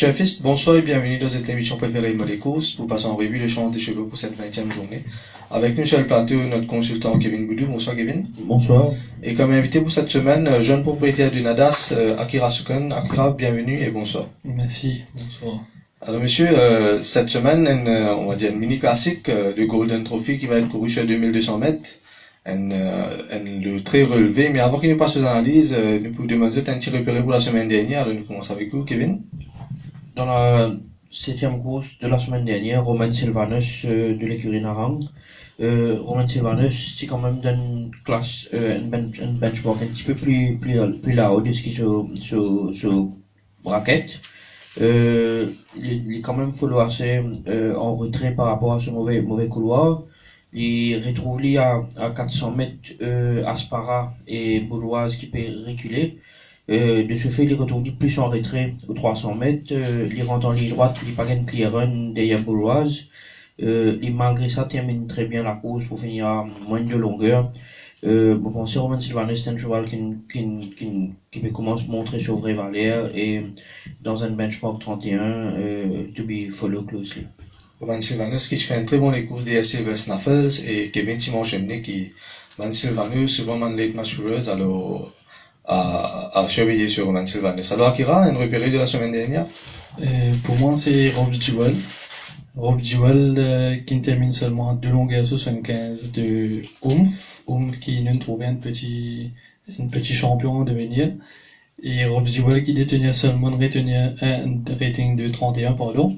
chers fils, bonsoir et bienvenue dans cette émission préférée Molécos pour passer en revue l'échange des cheveux pour cette 20e journée. Avec nous sur le plateau, notre consultant Kevin Boudou. Bonsoir Kevin. Bonsoir. Et comme invité pour cette semaine, jeune propriétaire du Nadas, Akira Sukan. Akira, bienvenue et bonsoir. Merci, bonsoir. Alors monsieur, cette semaine, on va dire une mini classique de Golden Trophy qui va être couru sur 2200 mètres. Le très relevé, mais avant qu'il nous passe aux analyses, nous pouvons demander un petit repéré pour la semaine dernière. Alors nous commençons avec vous, Kevin. Dans la 7e course de la semaine dernière, Romain Sylvanus de l'écurie Narang. Romain Sylvanus, c'est quand même d'une classe, un benchmark un petit peu plus là-haut de ce qui se braquette. Il est quand même follow assez en retrait par rapport à ce mauvais couloir. Il retrouve lui à 400 mètres Aspara et Bouloise qui peut reculer. De ce fait, il retrouve plus en retrait aux 300 mètres. Il rentre en ligne droite, il pas gagne clear run derrière Bouloise. Malgré ça, termine très bien la course pour finir à moins de longueur. Bon, pensez Romain Sylvanus, c'est un cheval qui peut commencer à montrer sur vraie valeur et dans un benchmark 31, to be follow closely. Romain Sylvanus qui fait un très bon les courses des Silver Snaffles et Kevin Timon Chemney qui, Romain Sylvanus, souvent man late matchers, alors, à surveiller sur Romain Sylvanus. Alors Akira, un repéré de la semaine dernière? Pour moi, c'est Rob Jewel. Rob Jewel qui termine seulement à 2 longueurs 75 de Oomph. Oomph qui nous trouvait un petit champion à devenir. Et Rob Jewel qui détenait seulement un rating de 31, pardon.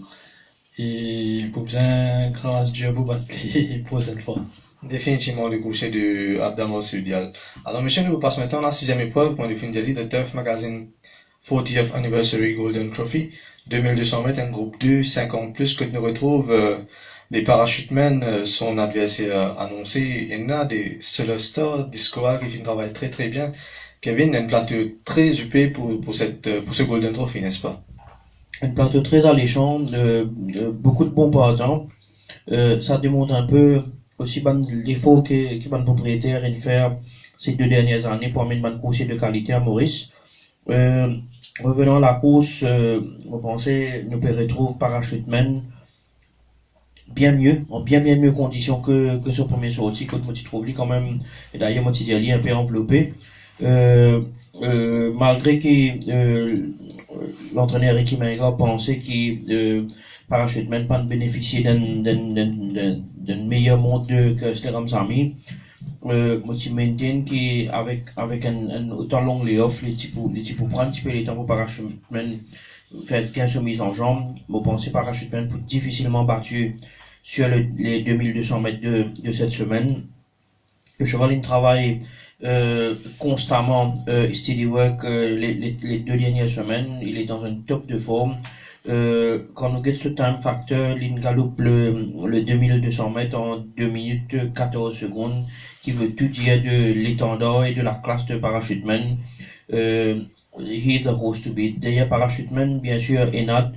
Et pour bien, grâce Dieu, vous battez pour cette fois. Définitivement le coucher de Abdamos Sudial. Alors monsieur, nous passons maintenant à la 6e épreuve, point de fin de The Turf Magazine 40th Anniversary Golden Trophy, 2200 mètres, un groupe 2, 50 plus, que nous retrouve les parachutemen, son adversaire annoncé, et là des Celestar, Discoa qui fait un travail très très bien. Kevin a un plateau très huppé pour ce Golden Trophy, n'est-ce pas? Un plateau très alléchant, beaucoup de bons partants. Ça démontre un peu aussi l'effort que ban propriétaire et de faire ces 2 dernières années pour amener ban coursier de qualité à Maurice. Revenant à la course, vous pensez, nous peut retrouver parachutemen en bien mieux conditions que ce premier sorti, que moi tu trouves quand même, et d'ailleurs moi tu dis un peu enveloppé. Malgré que l'entraîneur Ricky Menga pensait que parachutemen pas bénéficier d'un meilleur monde que Steram Sami, moi tu maintiens qu'avec un autant long layoff, les types prendre un petit peu les temps pour parachutemen faire 15 mises en jambe, moi pensez parachutemen pour difficilement battu sur les 2200 mètres de cette semaine. Le cheval il travaille constamment steady work les 2 dernières semaines, il est dans un top de forme. Quand nous get ce time factor, il galope le 2200 mètres en 2 minutes 14 secondes, qui veut tout dire de l'étendard et de la classe de parachuteman. He is the horse to beat. D'ailleurs, parachuteman, bien sûr, Enad,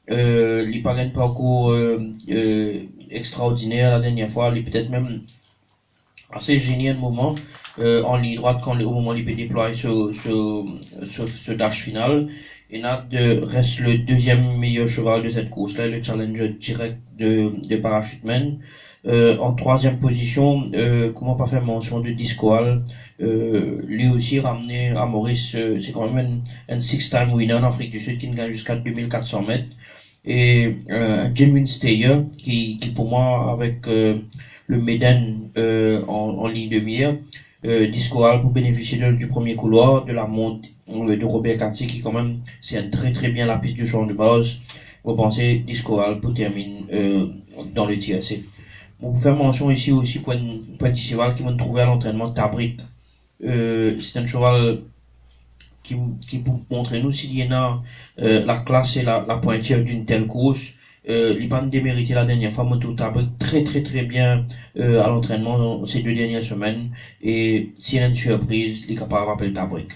il pas un parcours extraordinaire la dernière fois, il peut-être même assez génial moment en ligne droite au moment où il peut déployer ce dash final. Enad reste le 2e meilleur cheval de cette course-là, le challenger direct de parachuteman. En 3e position, comment pas faire mention de Discoal, lui aussi ramené à Maurice, c'est quand même un 6-time winner en Afrique du Sud qui gagne jusqu'à 2400 mètres. Et un Genuine Stayer qui pour moi avec le Méden en ligne de mire, Discoal pour bénéficier du premier couloir, de la monte de Robert Cartier qui quand même c'est très très bien la piste du champ de base. Vous pensez Discoal pour terminer dans le TRC. On peut faire mention ici aussi pour un petit cheval qui va trouver à l'entraînement Tabric. C'est un cheval qui pour montrer nous s'il y en a la classe et la pointure d'une telle course. Il n'a pas démérité la dernière fois, Moto Tabric très très très bien à l'entraînement ces 2 dernières semaines. Et s'il y a une surprise, il est capable de rappeler Tabric.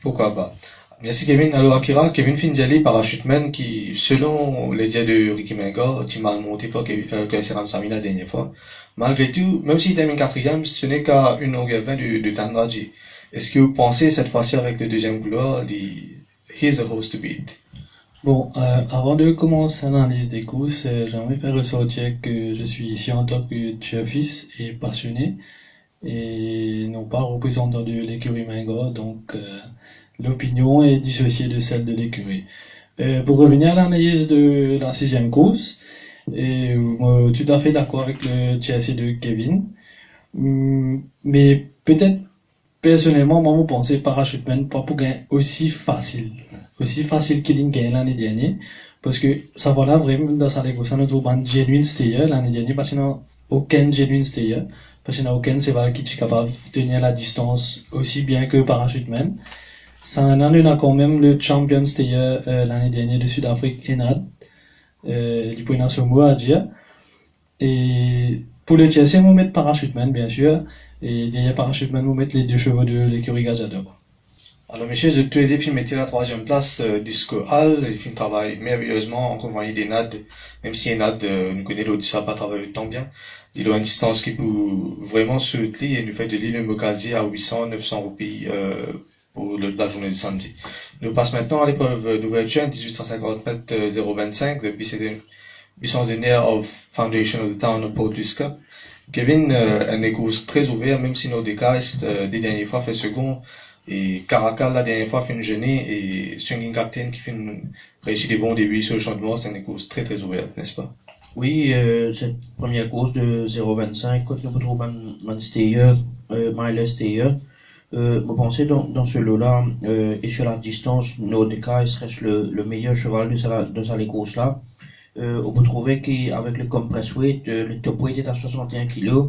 Pourquoi pas? Merci Kevin. Alors Akira, Kevin Finjali, parachuteman qui, selon les dires de Ricky Menga, a mal monté pour que Seram Sami la dernière fois. Malgré tout, même s'il termine 4e, ce n'est qu'à 1 longueur 20 de Tandraji. Est-ce que vous pensez cette fois-ci avec le 2e couloir, he's a horse to beat? Bon, avant de commencer l'analyse des courses, j'aimerais faire ressortir que je suis ici en tant que turfiste et passionné, et non pas représentant de l'écurie Mingor, donc l'opinion est dissociée de celle de l'écurie. Pour revenir à l'analyse de la sixième course, tout à fait d'accord avec le TSC de Kevin. Mais peut-être personnellement, moi, je pense parachuteman pas pour gagner aussi facile qu'il a gagné l'année dernière, parce que ça va là vraiment dans sa course, on trouve un genuine stayer l'année dernière, parce qu'il n'y a aucun genuine stayer, parce qu'il n'y a aucun cheval qui est capable de tenir la distance aussi bien que parachuteman. Ça en a quand même le champion stayer l'année dernière de Sud-Afrique, Enad. Il peut y avoir ce mot à dire. Et pour le TSC, on met parachuteman, bien sûr. Et derrière parachuteman, on met les deux chevaux de l'écurie Gazador. Alors, messieurs, de tous les défis, mettez la troisième place, Disco Hall. Les films travaillent merveilleusement en compagnie d'Enad, même si Enad, nous connaît l'autre, ça n'a pas travaillé tant bien. Il a une distance qui peut vraiment se tenir et nous fait de l'île Mokasi à 800-900 roupies, pour la journée de samedi. Nous passe maintenant à l'épreuve d'ouverture, 1850 mètres 0,25, le Bicentenaire of Foundation of the Town of Port Louis Cup. Kevin, un écourse très ouvert, même si nos décaistes, des dernières fois fait second, et Caracal, la dernière fois, fait une gênée, et Swinging Captain qui fait réussit des bons débuts sur le champ de mort, c'est une écourse très très ouverte, n'est-ce pas? Oui, cette première course de 0,25, quand nous retrouvons Man Stayer, Miles Stayer, vous pensez dans ce lot-là, et sur la distance, Nodeka reste le meilleur cheval de sa course là. On peut trouver qu'avec le compress weight, le top weight est à 61 kg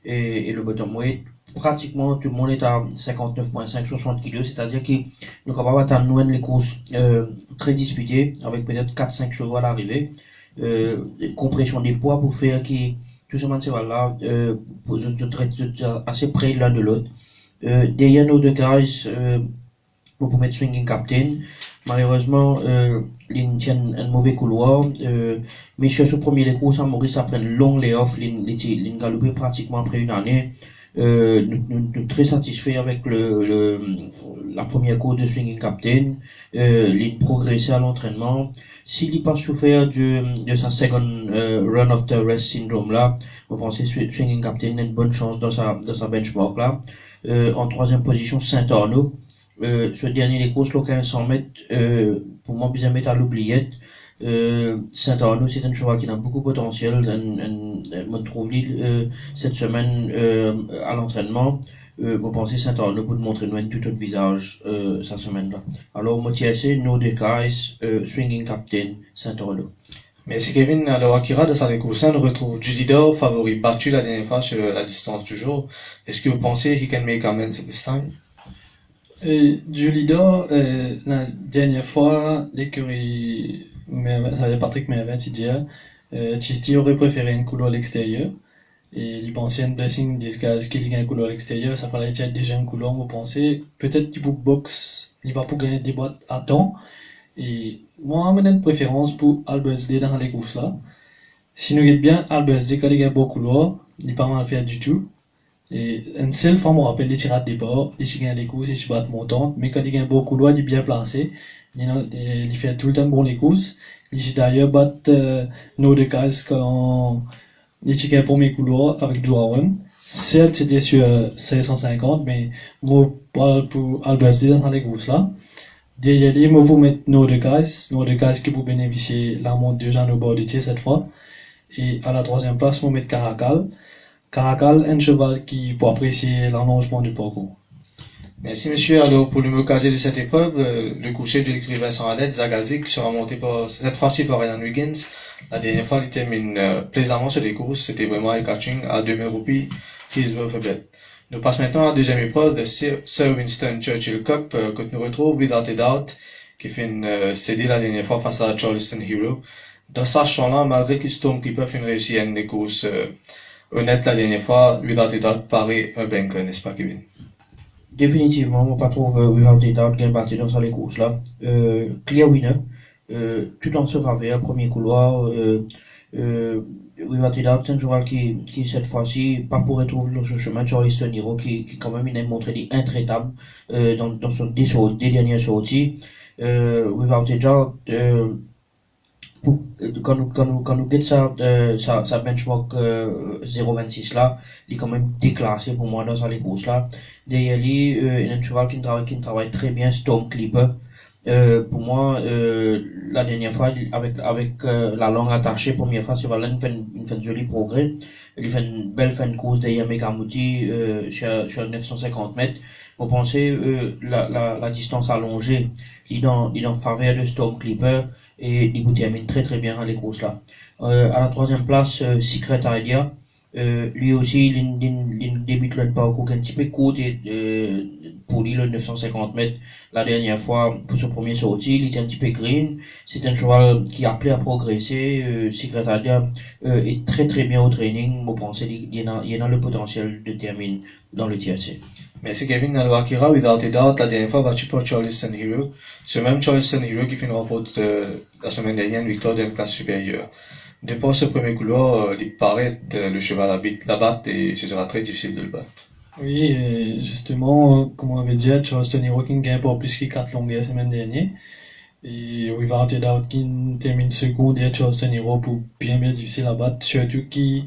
et le bottom weight, pratiquement tout le monde est à 59,5-60 kg, c'est-à-dire qu'il nous capable d'atteindre les courses très disputées avec peut-être 4-5 chevaux à l'arrivée. Compression des poids pour faire que tout ce cheval-là assez près l'un de l'autre. Derrière nos deux guys, pour mettre Swinging Captain, malheureusement, ils tiennent un mauvais couloir, mais sur ce premier course, Maurice après un long layoff, ils galopé pratiquement après une année. Nous très satisfaits avec la première course de Swinging Captain, il progressait à l'entraînement. S'il n'a pas souffert de sa second run of the rest syndrome là, vous pensez Swinging Captain a une bonne chance dans sa benchmark là. En troisième position, Saint-Arnaud. Ce dernier les courses, le 1500 mètres, pour moi, bien mettre à l'oubliette. Saint-Arnaud, c'est un cheval qui a beaucoup de potentiel. On trouve cette semaine à l'entraînement. Vous pensez Saint-Arnaud pour montrer nous tout autre visage cette semaine-là. Alors, Motiacé, No Decais, Swinging Captain, Saint-Arnaud. Merci Kevin. Alors, Akira, de sa course, on retrouve Julidor, favori battu la dernière fois sur la distance du jour. Est-ce que vous pensez he can make amends this time? Julidor, la dernière fois, l'écurie, Patrick Mervin, tu dis, Chisti aurait préféré une couleur à l'extérieur. Et il pensait une blessing disguise qu'il y a une couleur à l'extérieur, ça fallait déjà une couleur, vous pensez. Peut-être qu'il box, il va pour gagner des boîtes à temps. Et moi, j'ai une préférence pour Albersday dans les courses là. Si nous regardons bien, Albersday, quand il a un beau couloir, il n'est pas mal fait du tout. Et une seule fois, on rappelle les tirades des bords, les chiens des courses, les chibats montantes, mais quand il a un beau couloir, il est bien placé. Il fait tout le temps bon les courses. Il d'ailleurs battre nos deux cas quand il a un premier couloir avec Joawan. Certes, c'était sur 1650, mais moi, pour Albersday dans les courses là. Derrière lui, moi, pour mettre nos deux cas qui pour bénéficier la montre de Jean Bordier cette fois. Et à la troisième place, moi, mettre Caracal, un cheval qui pour apprécier l'allongement du parcours. Merci monsieur. Alors pour le casier de cette épreuve, le coucher de l'écurie Vincent Alette, Zagazik, sera monté cette fois-ci par Ryan Wiggins. La dernière fois, il termine plaisamment sur les courses. C'était vraiment un catching à 2000 roupies. He's worth a bet. Nous passons maintenant à la deuxième épreuve de Sir Winston Churchill Cup, que nous retrouvons Without a Doubt, qui fait une CD la dernière fois face à Charleston Hero. Dans ce champ-là, malgré que Stormkeeper fait une réussite à une course honnête la dernière fois, Without a Doubt paraît un banker, n'est-ce pas Kevin? Définitivement, on ne trouve Without a Doubt gain battu dans les courses là. Clear winner, tout en se faveur, premier couloir. Without a Doubt, c'est un cheval qui cette fois-ci, pas pour retrouver dans ce chemin, Charleston Hero, qui quand même, il a montré des intraitables, des dernières sorties. Without a Doubt, quand nous get sa benchmark 0,26 là, il est quand même déclassé pour moi dans sa course là. Derrière lui, il y a un cheval qui travaille très bien, Storm Clipper. Pour moi, la dernière fois, avec la langue attachée, première fois, ce cheval-là, il fait un joli progrès. Il fait une belle fin de course derrière Megamouti, sur 950 mètres. Vous pensez, la distance allongée, il est dans faveur de Storm Clipper, et il termine très très bien les courses là. À la troisième place, Secret Idea. Lui aussi, il débute le parcours un petit peu court, et pour lui, le 950 mètres, la dernière fois, pour ce premier sorti, il était un petit peu green. C'est un cheval qui a appelé à progresser. Secret Idea est très très bien au training. Vous pensez, il y a le potentiel de terminer dans le TRC. Merci Kevin. Alors Akira, Without a Doubt, la dernière fois battu par Charleston Hero. Ce même Charleston Hero qui fait une remporte la semaine dernière, une victoire d'une classe supérieure. Depuis ce premier couloir, il paraît le cheval la batte et ce sera très difficile de le battre. Oui, et justement, comme on avait dit, Charleston Hero qui gagne pour plus que 4 longues la semaine dernière. Et Without a Doubt qui termine second et Charleston Hero pour bien difficile à battre. Surtout qui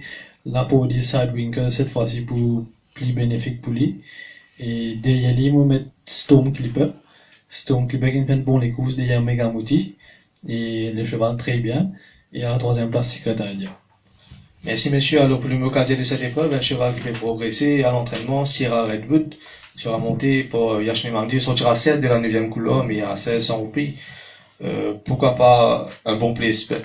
l'a pour des Sidewinkers cette fois-ci pour plus bénéfique pour lui. Et derrière lui, on met Storm Clipper. Storm Clipper qui fait bon les courses derrière Megamouti. Et le cheval très bien. Et à la troisième place, Secret Idea. Merci messieurs. Alors pour le mot-cadre de cette épreuve, un cheval qui peut progresser à l'entraînement, Sierra Redwood, sera monté pour Yashne Mamdi, sortira 7 de la 9e couloir, mais à 16 sans repris. Pourquoi pas un bon place bet.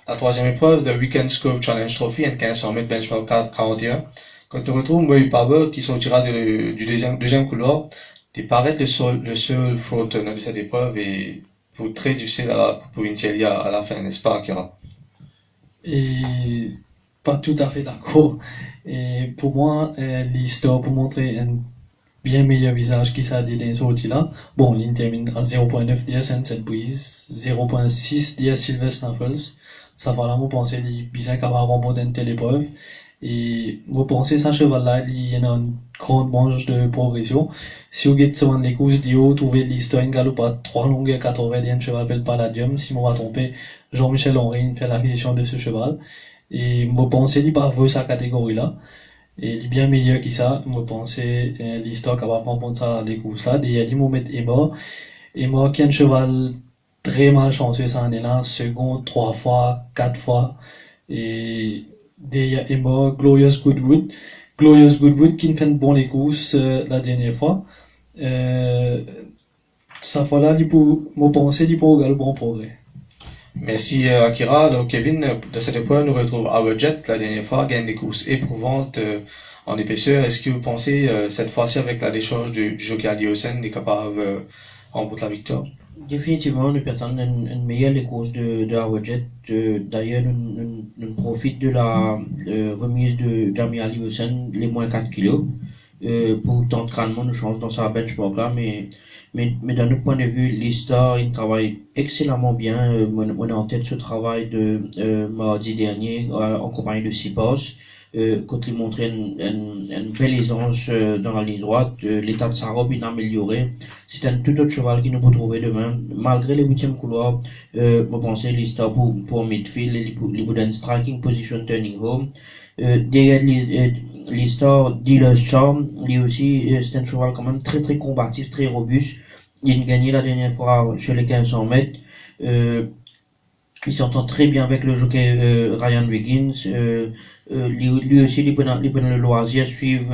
La troisième épreuve, The Weekend Scope Challenge Trophy, un 1500 mètres benchmark 41. Quand on retrouve Moe Power qui sortira du deuxième couloir, il paraît le seul frauteur de cette épreuve et pour très difficile pour une Thierry à la fin, n'est-ce pas, Akira? Et pas tout à fait d'accord. Et pour moi, l'histoire pour montrer un bien meilleur visage qui ça dit dans sortie là. Bon, il termine à 0.9 d'hier Sunset Breeze, 0.6 d'hier Silver Snuffles. Ça va là, moi penser les bizarres capable de remporter une telle épreuve. Et vous pensez ça cheval là, il y a une grande branche de progression. Si vous êtes sur les courses d'Io, trouvez l'histoire une galope à 3 longueurs 80 d'un cheval appelle Palladium. Si on va tromper, Jean-Michel Henry fait l'acquisition de ce cheval. Et vous pensez qu'il pas voir sa catégorie là. Et il est bien meilleur que ça. Vous pensez l'histoire capable de remporter ça les courses là. Et il y a dit mettre Emma qui est un cheval très mal chanceux ça année là, second 3 fois, 4 fois. Et derrière Emma, Glorious Goodwood qui fait bon les courses la dernière fois. Ça fois là, moi penser il pour le bon progrès. Merci Akira. Alors Kevin, de cette épreuve, nous retrouvons Our Jet la dernière fois, gagne des courses éprouvantes en épaisseur. Est-ce que vous pensez cette fois-ci avec la décharge du jockey Adiosen est capable de remporter la victoire? Définitivement, nous perdons une meilleure les courses de Our Jet. D'ailleurs, nous profitons de la remise de Jamie Adiosen, les moins 4 kilos. Pour tant de crânement, nous change dans sa benchmark là, mais d'un autre point de vue, l'histoire, il travaille excellemment bien. On est en tête ce travail de mardi dernier en compagnie de Sipos. Quand il montrait une belle aisance dans la ligne droite, l'état de sa robe il a amélioré. C'est un tout autre cheval qui nous peut trouver demain. Malgré les 8e couloirs, vous pensez l'histoire pour midfield, les Bouddha striking position turning home. Derrière l'histoire Dealer's Charm, lui aussi, c'est un cheval quand même très très combatif, très robuste. Il a gagné la dernière fois sur les 1500 mètres. Il s'entend très bien avec le jockey Ryan Wiggins. Lui aussi, il peut le loisir suivre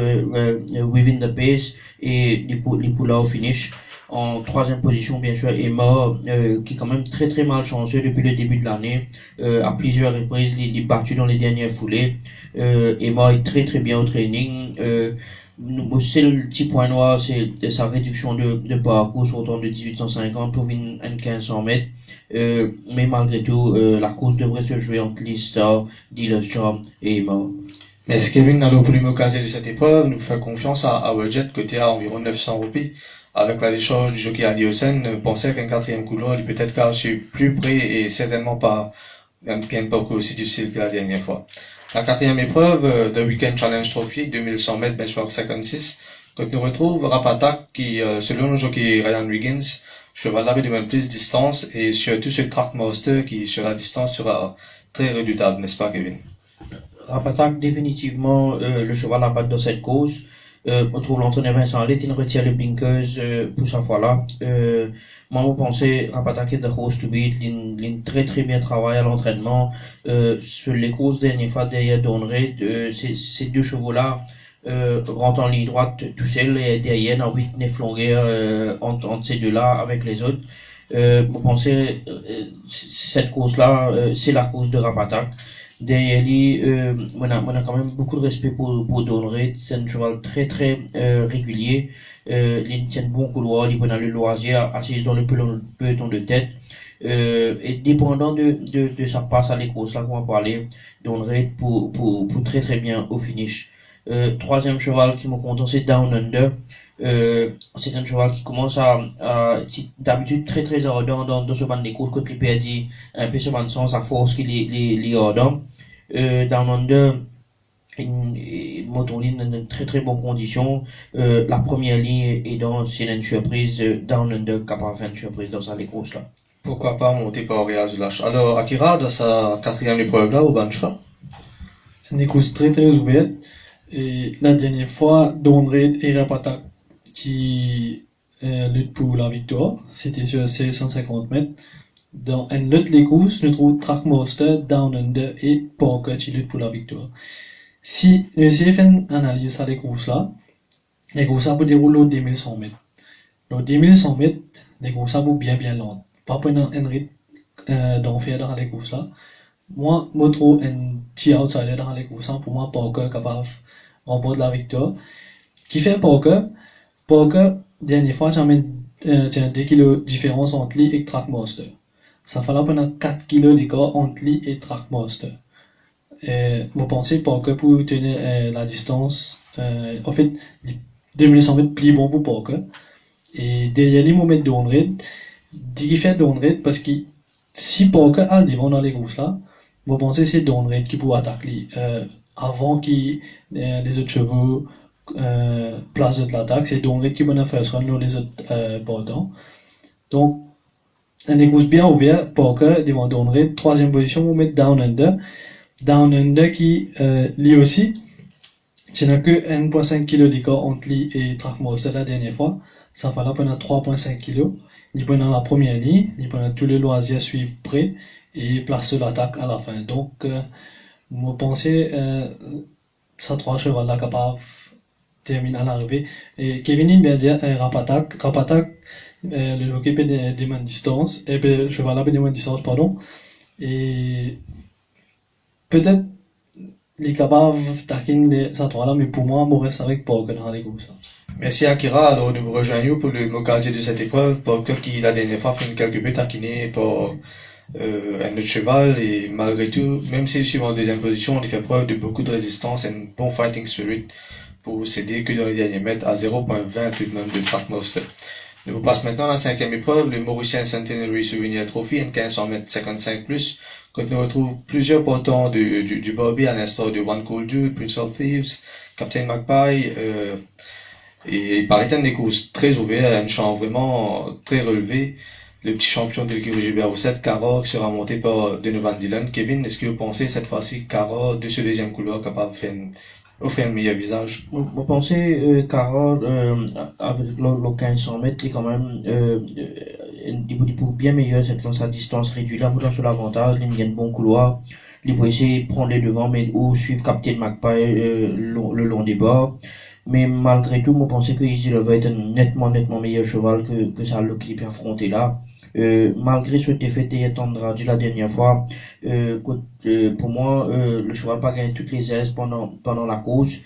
Within the Pace et il peut là au finish. En 3e position, bien sûr, Emma, qui est quand même très très malchanceux depuis le début de l'année. À plusieurs reprises, il est battu dans les dernières foulées. Emma est très très bien au training. C'est le petit point noir, c'est sa réduction de parcours sur autant de 1850 pour une 1500 mètres. Mais malgré tout, la course devrait se jouer entre Lista, Dealer's Charm et Emma. Merci Kevin, alors pour l'occasion de cette épreuve, nous faisons confiance à Our Jet, côté à environ 900 roupies. Avec la décharge du jockey Adiosen, pensait qu'un 4e couloir, il peut être carré plus près et certainement pas un parcours aussi difficile que la dernière fois. La 4e épreuve, The Weekend Challenge Trophy, 2100 mètres, benchmark 56. Quand nous retrouve Rapatak, qui, selon le jockey Ryan Wiggins, cheval là demande plus de distance et surtout ce Trackmaster qui sur la distance sera très redoutable, n'est-ce pas Kevin? Rapatak, définitivement, le cheval à battre dans cette course. On trouve l'entraîneur Vincent Lett, il retire les blinkers pour sa fois là. Moi, je pensais Rapatak est the horse to beat, il très très bien travaillé à l'entraînement. Sur les courses dernière fois derrière Donred, ces deux chevaux là rentrent en ligne droite tout seul et derrière dans 8-9 longueurs entre ces deux là avec les autres. Je pensais cette course là, c'est la course de Rapatak. Derrière lui, on a quand même beaucoup de respect pour Donred. C'est un cheval très très régulier. Il tient bon couloir, il a le loisir, assise dans le peloton de tête. Et dépendant de sa passe à l'écosse, là qu'on va parler, Donred pour très très bien au finish. Troisième cheval qui me content, c'est Down Under. C'est un cheval qui commence d'habitude très très ardent dans ce banc des courses, côté perdit un peu ce banc de sens à force qu'il est ardent. Down Under, Motoline dans de très très bonnes conditions. La première ligne est dans, c'est une surprise, Down Under capable de faire une surprise dans sa course là. Pourquoi pas monter par Auréage Lâche. Alors, Akira, dans sa quatrième épreuve là, au Bancha. Une course très très ouverte. Et la dernière fois, Donred et Rapatak qui luttent pour la victoire. C'était sur 150 mètres. Dans une autre les courses, nous trouvons Trackmaster, Down Under et Parker qui luttent pour la victoire. Si nous essayons de faire une analyse à les courses là, les courses là pour dérouler au 2100 mètres. Au 2100 mètres, les courses là pour bien lentes. Pas pour un rythme d'enfer dans les courses là. Moi, je trouve un petit outsider dans les courses là. Pour moi, Parker capable de remporter la victoire. Qui fait Parker, dernière fois, j'amène 2 kilos de différence entre lui et Trackmaster. Ça fait là pendant 4 kilos d'écart entre lui et Trackmaster. Vous pensez Parker pour tenir la distance, en fait, 2100 mètres plus bon pour Parker. Et derrière lui, vous mettez Donred. Dit qu'il fait Donred parce que si Parker a le devant dans les courses là, vous pensez c'est Donred qui peut attaquer avant que les autres chevaux place de l'attaque, c'est Donred qui peut faire soin les autres partants. Donc, une course bien ouverte, Parker devant Donred. Troisième position, vous mettez Down Under. Down Under qui, lui aussi, il n'y a que 1,5 kg d'écart entre lui et Trackmaster la dernière fois. Ça fait là pendant 3,5 kg. Il prend la première ligne, il prend tous les loisirs suivent près et place l'attaque à la fin. Donc, moi pensais, ça 3 chevaux là capable terminer à l'arrivée. Et Kevin il bien dire, Rapatak, le jockey peut des mains de distance, et le cheval là peut des mains de distance, pardon. Et peut-être les capables taquiner ça 3 là, mais pour moi, on reste avec Parker dans les courses. Merci Akira, alors nous vous rejoignons pour le mot gardien de cette épreuve, Parker qui la dernière fois fait quelque peu taquiner par un autre cheval et malgré tout, même s'il suit en deuxième position, il fait preuve de beaucoup de résistance et un bon fighting spirit pour céder que dans les derniers mètres à 0,20 tout de même de Trackmaster. Nous vous passe maintenant à la cinquième épreuve, le Mauricien Centenary Souvenir Trophy, une 1500 mètres 55+, quand nous retrouvons plusieurs portants du Bobby à l'instar de One Cold Dude, Prince of Thieves, Captain Magpie, et il paraît des courses très ouvertes, un champ vraiment très relevé. Le petit champion de l'écurie Gilbert 7, Cara, qui sera monté par Donovan Dillon. Kevin, est-ce que vous pensez cette fois-ci Cara, de ce deuxième couloir, capable de offrir un meilleur visage? Vous pensez Cara, avec le 1500 mètres, est quand même pour bien meilleur cette fois sa distance réduite. Là, vous sur l'avantage, il y a un bon couloir. Il peut essayer de prendre les devants, mais ou suivre Captain Magpie le long des bords. Mais malgré tout, moi, je pensais que Easy Lover est un nettement meilleur cheval que ça qu'il peut affronter là. Malgré ce défaite d'Andrade la dernière fois, pour moi, le cheval pas gagné toutes les aises pendant la course.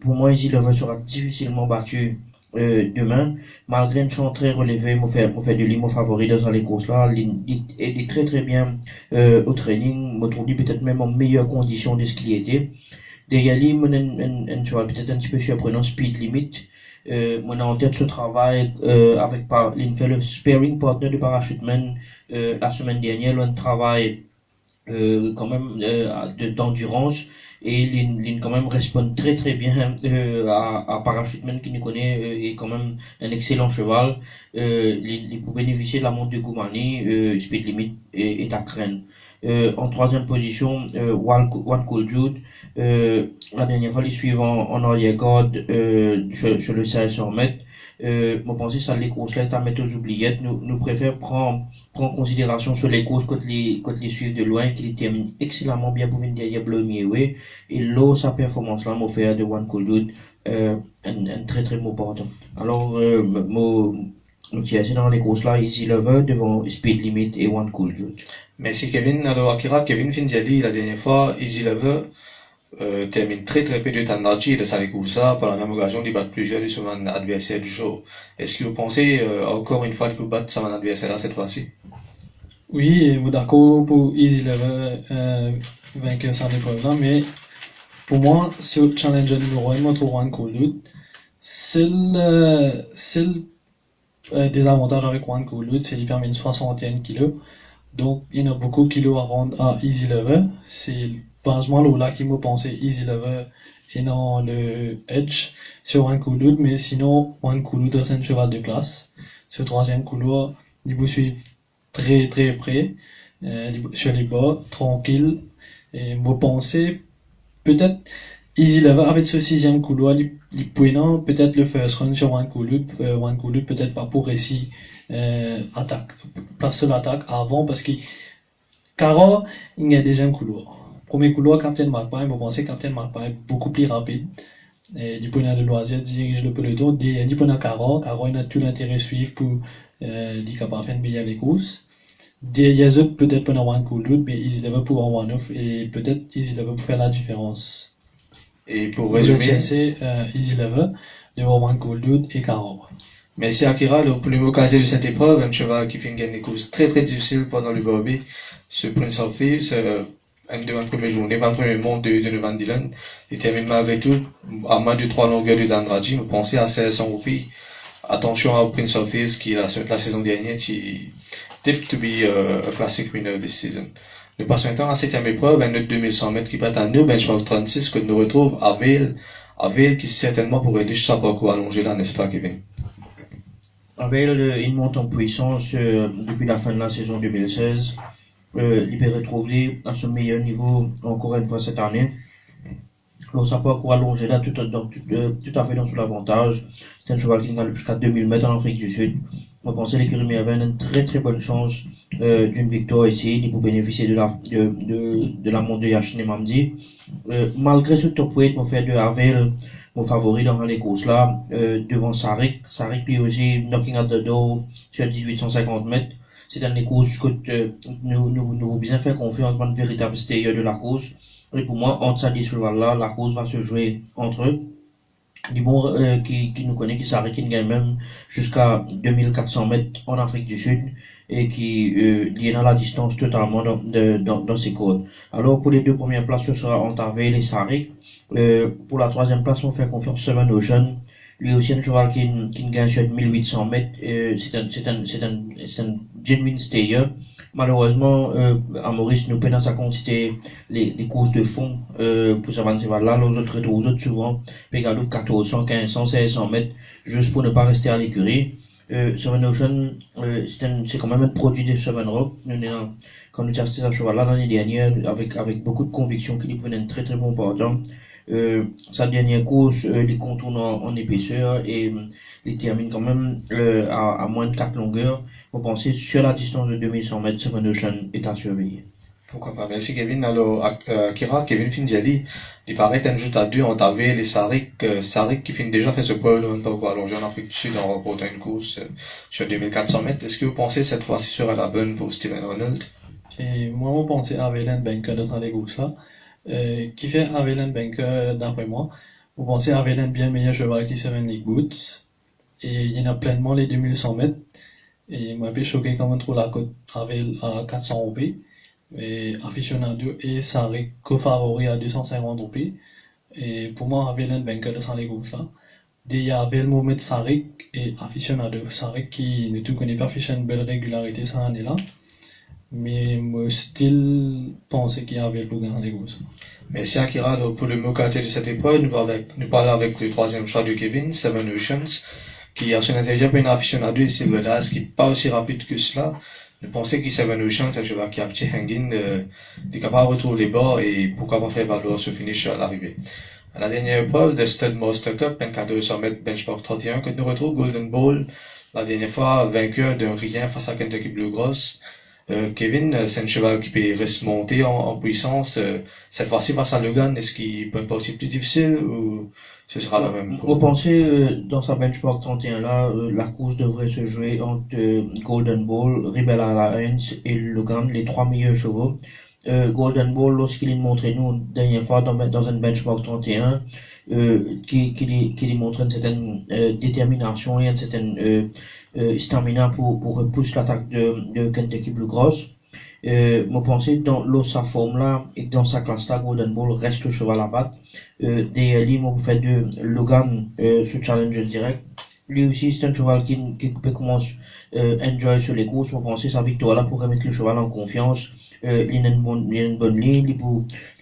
Pour moi, Easy Lover sera difficilement battu demain, malgré une chance très relevée, moi fait de lui mon favori dans les courses là. Il est très bien au training, moi trouve peut-être même en meilleure condition de ce qu'il était. Derrière lui, moi un cheval peut-être un petit peu surprenant, Speed Limit. Moi en tête ce travail avec il fait le sparring partner de Parachuteman la semaine dernière, un travail quand même d'endurance et il quand même répond très très bien à Parachuteman qui nous connaît est quand même un excellent cheval il pour bénéficier de la montre de Goumani Speed Limit est à craindre en troisième position One Cool Jude la dernière fois les suivants en arrière-garde sur le 500 mètres moi pensais ça les courses là à mettre aux oubliettes nous préférons prendre en considération sur les courses quand les suivent de loin qu'il termine excellemment bien pour venir derrière Blow Me Away et là sa performance là m'a fait de One Cool Dude un très très beau pardon alors nous tiens dans les courses là Easy Lover devant Speed Limit et One Cool Dude. Merci Kevin. Alors Akira, Kevin Finjali la dernière fois Easy Lover termine très très peu de Tandaji de Salikusa par la même occasion il bat plusieurs de son adversaire du jour. Est-ce que vous pensez encore une fois qu'il peut battre son adversaire là cette fois-ci? Oui, vous d'accord pour Easy Level vainqueur sans épreuve là, mais pour moi, ce challenger numéro 1, Moto One Cool Dude, c'est le désavantage avec One Cool Dude, c'est qu'il permet une 61 kg. Donc, il y en a beaucoup de kilos à rendre à Easy Level. C'est basement là qu'il m'a pensé Easy Level et non le Edge sur One Cool Dude, mais sinon, One Cool Dude c'est un cheval de classe. Ce troisième couloir, il vous suit très très près, sur les bas, tranquille, et vous pensez, peut-être, Easy Level avec ce sixième couloir, il peut non, peut-être le first run sur One Cool Dude, peut-être pas pour réussir, attaque, place sur l'attaque avant, parce que, car il y a déjà un couloir. Premier couloir, Captain Magpie, vous pensez Captain Magpie beaucoup plus rapide, et du point de loisir dirige le peloton, du point de Caro il a tout l'intérêt de suivre pour, dit capable de faire bien les courses. Il y a peut-être pas One Cool Dude, mais Easy Level pour avoir one off, et peut-être Easy Level pour faire la différence. Et pour résumer, c'est Easy Level, devant One Cool Dude et Caro. Merci Akira, le premier occasion de cette épreuve, un cheval qui fait gagner des courses très très difficiles pendant le Bobby, ce Prince of Thieves, une de ma première journée, ma première monte de Van Dylan, il termine malgré tout à moins de 3 longueurs de Dandraji, vous pensez à 1600 roupies. Attention à Prince of Thieves qui la saison dernière qui tip to be a classic winner this season. Nous passons maintenant à la 7e épreuve, un autre 2100 mètres qui bat à nous, benchmark 36, que nous retrouve à Vale qui certainement pourrait déjà sa parcours allongé là, n'est-ce pas Kevin? Abel, il monte en puissance depuis la fin de la saison 2016. Il peut retrouver à son meilleur niveau encore une fois cette année. Alors, ça peut encore allonger là tout à fait dans son avantage. C'est un cheval qui gagne jusqu'à 2000 mètres en Afrique du Sud. On pensait l'écurie Merveille a une très très bonne chance d'une victoire ici, pour bénéficier de la montre de Yashin Mamdi. Malgré ce top 8, on fait de Havel mon favori dans les courses là, devant Sarik. Sarik lui aussi, knocking at the door sur 1850 mètres. C'est dans les courses que nous bien faire confiance dans le véritable stayer de la course. Et pour moi, entre ces 10 chevals-là, la course va se jouer entre eux. Du bon, qui nous connaît, qui s'arrête, qui gagne même jusqu'à 2400 mètres en Afrique du Sud et qui est dans la distance totalement dans ses codes. Alors, pour les deux premières places, ce sera entre Havel et Sarik. Pour la troisième place, on fait confiance à Seven Ocean. Lui aussi, un cheval qui gagne sur 1800 mètres. C'est un genuine stayer. Malheureusement, à Maurice, nous peinons à considérer les courses de fond, pour ce cheval-là. Les autres souvent, pégalo 1400, 1500, 1600 mètres, juste pour ne pas rester à l'écurie. Seven Ocean, c'est quand même un produit de Seven Rock. Quand nous avons acheté ce cheval-là l'année dernière, avec beaucoup de conviction qu'il devenait un très très bon portant. Sa dernière course, il contourne en épaisseur et il termine quand même à moins de 4 longueurs. Vous pensez sur la distance de 2100 mètres, Seven Ocean est à surveiller. Pourquoi pas? Merci Kevin. Alors, Kevin Finjali, il paraît un jeu à deux entre Havel et Sarik. Sarik qui finit déjà fait ce pôle, un peu allongé en Afrique du Sud en remportant une course sur 2400 mètres. Est-ce que vous pensez cette fois-ci sera la bonne pour Steven Ronald? Et moi, je pensais à Havel Banker dans les courses là. Qui fait Havel Banker d'après moi. Vous pensez à Havel bien meilleur cheval qui Seven League Boots. Et il y en a pleinement les 2100 mètres. Et moi, je suis choqué quand même trop la cote Havel à 400 roupies. Et aficionado et Sarik co-favori à 250 roupies. Et pour moi, Havel Banker dans les courses là. Il y a Havel Mohamed Sarik et aficionado. Sarik qui ne tout connaît pas, affiche une belle régularité cette année là. mais moi, still, pensais qu'il y avait le Logan les gosses. Merci Akira. Alors, pour le mot quartier de cette épreuve, nous parlons avec le troisième choix de Kevin, Seven Oceans, qui a son intérieur pour une aficionado et Silver Das, qui n'est pas aussi rapide que cela. Nous pensons que Seven Oceans, c'est un cheval qui a un petit hanging, est capable de retrouver les bords et pourquoi pas faire valoir ce finish à l'arrivée. À la dernière épreuve de Stud Master Cup, 24 mètres benchmark 31, que nous retrouvons Golden Ball, la dernière fois vainqueur d'un rien face à Kentucky Bluegrass. Kevin, c'est un cheval qui peut rester monté en puissance. Cette fois-ci face à Logan, est-ce qu'il peut être partie plus difficile ou ce sera la même Vous pensez, dans sa benchmark 31 là, la course devrait se jouer entre Golden Ball, Rebel Alliance et Logan, les trois meilleurs chevaux. Golden Ball, lorsqu'il est montré nous, dernière fois, dans une benchmark 31, qui montre une certaine détermination et une certaine stamina pour repousser l'attaque de Kentucky Bluegrass. Moi pensais dans sa forme là et dans sa classe là, Golden Ball reste le cheval à battre. Derrière lui, moi fait de Logan ce challenger direct. Lui aussi c'est un cheval qui peut commencer enjoy sur les courses. Moi pensais sa victoire là pour remettre le cheval en confiance. Il a une bonne ligne,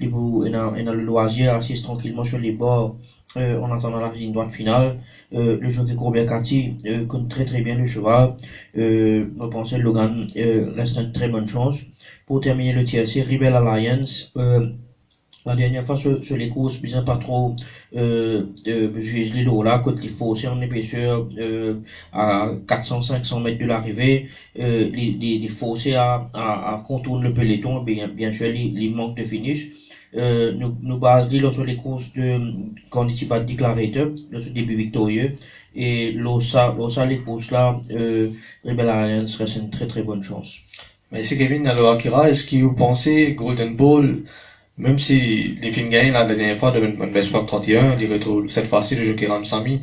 il a le loisir assise tranquillement sur les bords en attendant la ligne droite finale. Le jockey Corbett Cathy connaît très très bien le cheval. Je pense que Logan reste une très bonne chance. Pour terminer le TLC, Rebel Alliance, la dernière fois sur les courses, bien pas trop juger les lots là, quand il faut aussi en épaisseur à 400-500 mètres de l'arrivée, les fossés à contourner le peloton, bien sûr, les manques de finish. Nous basons sur les courses de Candidacy Declarator, le début victorieux, et l'OSA, les courses là, Rebel Alliance reste une très très bonne chance. Merci Kevin. Alors Akira, est-ce que vous pensez Golden Ball, même si les films gagnent la dernière fois de benchmark 31, il retrouve cette fois-ci le jockey Ramsamy,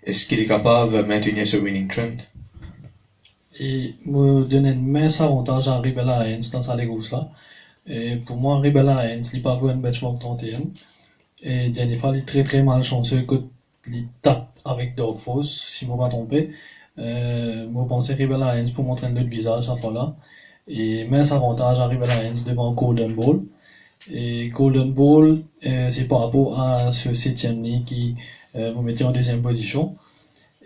est-ce qu'il est capable de maintenir ce winning trend? Et me donner un mince avantage à Rebel Alliance dans sa Legos là. Et pour moi, Rebel Alliance, il pas vu un benchmark 31. Et dernière fois, il est très très mal chanceux que il tape avec Dog Foss, si je ne me pas trompé. Moi, je pensais Rebel Alliance pour montrer un autre visage à fois là. Et mince avantage à Rebel Alliance devant Golden Ball. Et Golden Ball, c'est par rapport à ce 7e ligne qui vous mettez en deuxième position.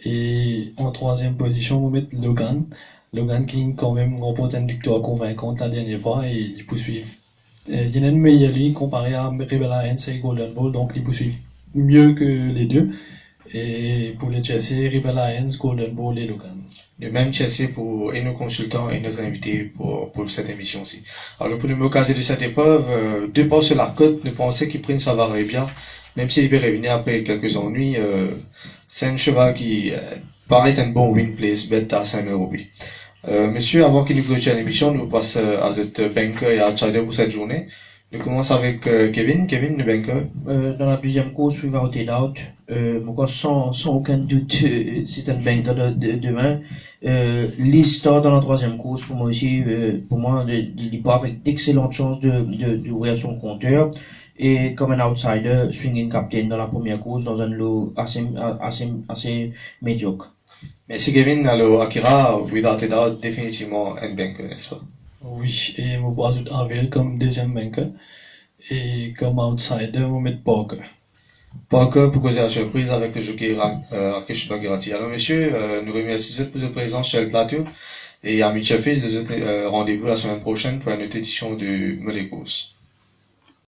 Et en troisième position, vous mettez Logan. Logan qui quand même remporte une victoire convaincante la dernière fois et il poursuit. Il y a une meilleure ligne comparée à Rebel Alliance et Golden Ball, donc ils poursuivent mieux que les deux. Et pour les Chelsea, Rebel Alliance, Golden Ball et Logan. De même Chelsea pour et nos consultants et nos invités pour cette émission-ci. Alors pour nous occaser de cette épreuve, deux pas sur la côte, nous pensons qu'il Prince Savaret bien, même s'il peut revenir après quelques ennuis, c'est un cheval qui paraît un bon win place bet à 5 €. Messieurs, avant qu'il nous clôture l'émission, nous passons à notre banker et outsider pour cette journée. Nous commençons avec Kevin, le banker. Dans la deuxième course, Without a Doubt, sans aucun doute, c'est un banker de demain. L'histoire dans la troisième course, pour moi aussi, il part avec d'excellentes chances d'ouvrir son compteur. Et comme un outsider, swinging captain dans la première course, dans un lot assez médiocre. Merci Kevin. Alors Akira, Without a Doubt, définitivement un banker, n'est-ce pas? Oui, et je ajoute Avel comme deuxième banker. Et comme outsider, je mets Parker. Parker pour causer la surprise avec le jockey Rakesh Bhagirathi. Alors messieurs, nous remercions pour votre présence sur le plateau. Et à Mitchell Fils, rendez-vous la semaine prochaine pour une autre édition de Mode Course.